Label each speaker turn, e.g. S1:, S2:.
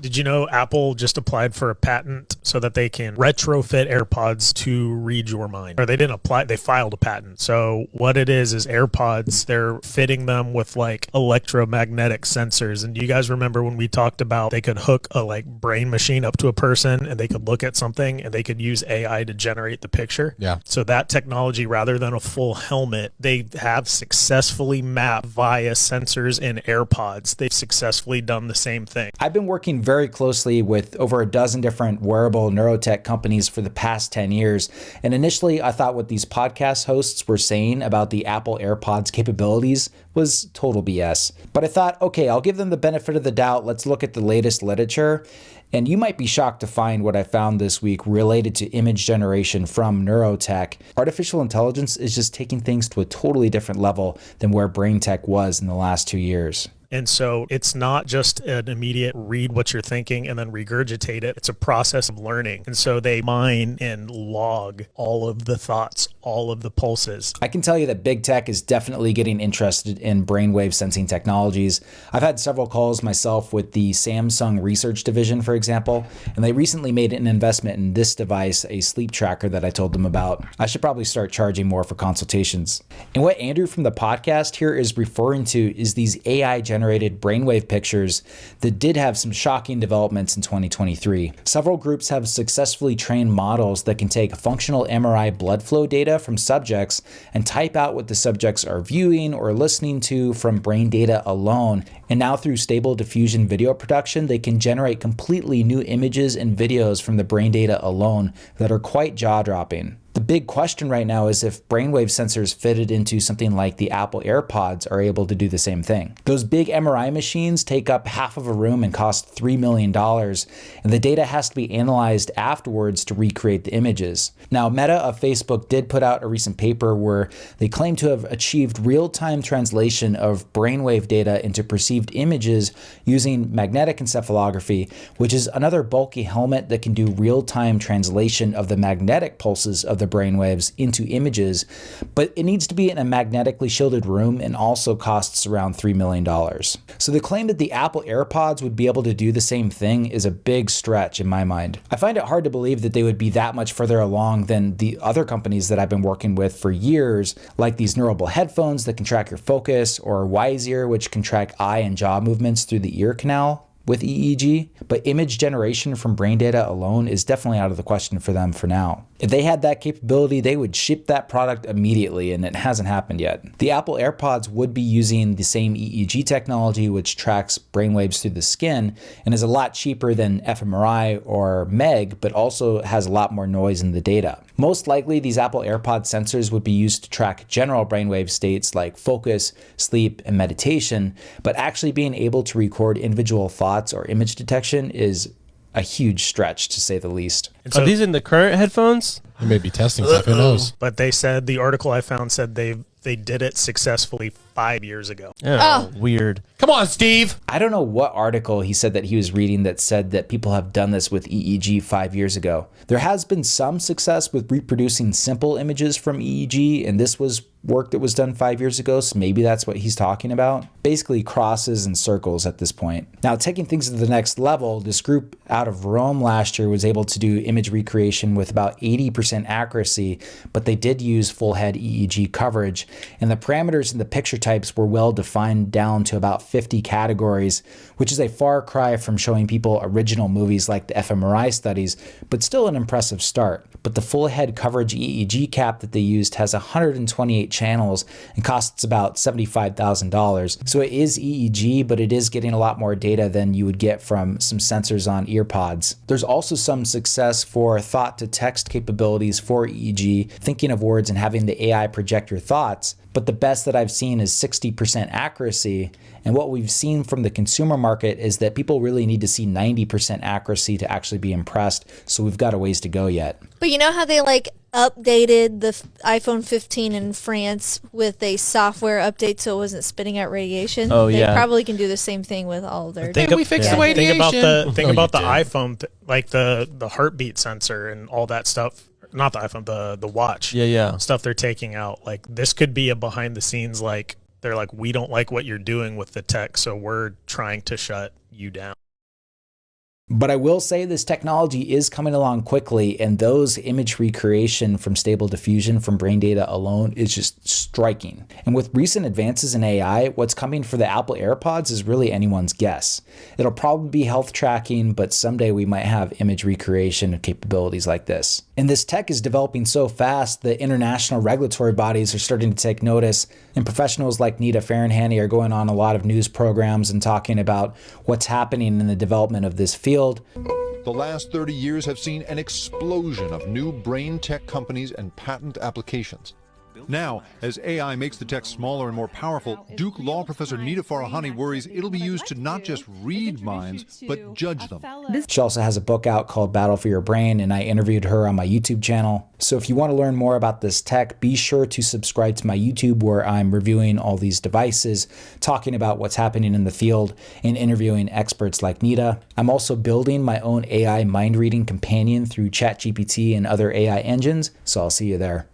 S1: Did you know Apple just applied for a patent so that they can retrofit AirPods to read your mind? Or they didn't apply, they filed a patent. So what it is AirPods, they're fitting them with like electromagnetic sensors. And do you guys remember when we talked about they could hook a like brain machine up to a person and they could look at something and they could use AI to generate the picture?
S2: Yeah.
S1: So that technology, rather than a full helmet, they have successfully mapped via sensors in AirPods. They've successfully done the same thing.
S3: I've been working very closely with over a dozen different wearable neurotech companies for the past 10 years. And initially, I thought what these podcast hosts were saying about the Apple AirPods capabilities was total BS. But I thought, okay, I'll give them the benefit of the doubt. Let's look at the latest literature. And you might be shocked to find what I found this week related to image generation from neurotech. Artificial intelligence is just taking things to a totally different level than where brain tech was in the last 2 years.
S1: And so it's not just an immediate read what you're thinking and then regurgitate it. It's a process of learning. And so they mine and log all of the thoughts, all of the pulses.
S3: I can tell you that big tech is definitely getting interested in brainwave sensing technologies. I've had several calls myself with the Samsung research division, for example, and they recently made an investment in this device, a sleep tracker that I told them about. I should probably start charging more for consultations. And what Andrew from the podcast here is referring to is these AI generated brainwave pictures that did have some shocking developments in 2023. Several groups have successfully trained models that can take functional MRI blood flow data from subjects and type out what the subjects are viewing or listening to from brain data alone. And now through stable diffusion video production, they can generate completely new images and videos from the brain data alone that are quite jaw-dropping. The big question right now is if brainwave sensors fitted into something like the Apple AirPods are able to do the same thing. Those big MRI machines take up half of a room and cost $3 million, and the data has to be analyzed afterwards to recreate the images. Now, Meta of Facebook did put out a recent paper where they claim to have achieved real-time translation of brainwave data into perceived images using magnetic encephalography, which is another bulky helmet that can do real-time translation of the magnetic pulses of the brainwaves into images, but it needs to be in a magnetically shielded room and also costs around $3 million. So the claim that the Apple AirPods would be able to do the same thing is a big stretch in my mind. I find it hard to believe that they would be that much further along than the other companies that I've been working with for years, like these neurable headphones that can track your focus, or Wisear, which can track eye and jaw movements through the ear canal with EEG, but image generation from brain data alone is definitely out of the question for them for now. If they had that capability, they would ship that product immediately, and it hasn't happened yet. The Apple AirPods would be using the same EEG technology, which tracks brainwaves through the skin and is a lot cheaper than fMRI or MEG, but also has a lot more noise in the data. Most likely, these Apple AirPod sensors would be used to track general brainwave states like focus, sleep, and meditation, but actually being able to record individual thoughts or image detection is a huge stretch, to say the least.
S4: Are these in the current headphones?
S2: They may be testing stuff, who knows?
S1: But they said, the article I found said they did it successfully 5 years ago.
S4: Oh, weird.
S2: Come on, Steve.
S3: I don't know what article he said that he was reading that said that people have done this with EEG 5 years ago. There has been some success with reproducing simple images from EEG, and this was work that was done 5 years ago, so maybe that's what he's talking about. Basically crosses and circles at this point. Now, taking things to the next level, this group out of Rome last year was able to do image recreation with about 80% accuracy, but they did use full head EEG coverage, and the parameters in the picture types were well defined down to about 50 categories, which is a far cry from showing people original movies like the fMRI studies, but still an impressive start. But the full head coverage EEG cap that they used has 128 channels and costs about $75,000. So it is EEG, but it is getting a lot more data than you would get from some sensors on EarPods. There's also some success for thought to text capabilities for EEG, thinking of words and having the AI project your thoughts. But the best that I've seen is 60% accuracy. And what we've seen from the consumer market is that people really need to see 90% accuracy to actually be impressed. So we've got a ways to go yet.
S5: But you know how they updated the iPhone 15 in France with a software update so it wasn't spitting out radiation?
S4: Oh,
S5: They
S4: yeah.
S5: probably can do the same thing with all their
S2: We fixed the radiation.
S1: Think
S2: No,
S1: about
S2: you
S1: the
S2: did.
S1: iPhone, like the heartbeat sensor and all that stuff. Not the iPhone, the watch.
S4: Yeah.
S1: Stuff they're taking out. Like, this could be a behind the scenes, like, they're like, we don't like what you're doing with the tech, so we're trying to shut you down.
S3: But I will say this technology is coming along quickly, and those image recreation from Stable Diffusion from brain data alone is just striking. And with recent advances in AI, what's coming for the Apple AirPods is really anyone's guess. It'll probably be health tracking, but someday we might have image recreation capabilities like this. And this tech is developing so fast that international regulatory bodies are starting to take notice, and professionals like Nita Farahany are going on a lot of news programs and talking about what's happening in the development of this field.
S6: The last 30 years have seen an explosion of new brain tech companies and patent applications. Now, as AI makes the tech smaller and more powerful, Duke law professor Nita Farahany worries it'll be used to not just read minds, but judge them.
S3: She also has a book out called Battle for Your Brain, and I interviewed her on my YouTube channel. So if you want to learn more about this tech, be sure to subscribe to my YouTube, where I'm reviewing all these devices, talking about what's happening in the field, and interviewing experts like Nita. I'm also building my own AI mind reading companion through ChatGPT and other AI engines, so I'll see you there.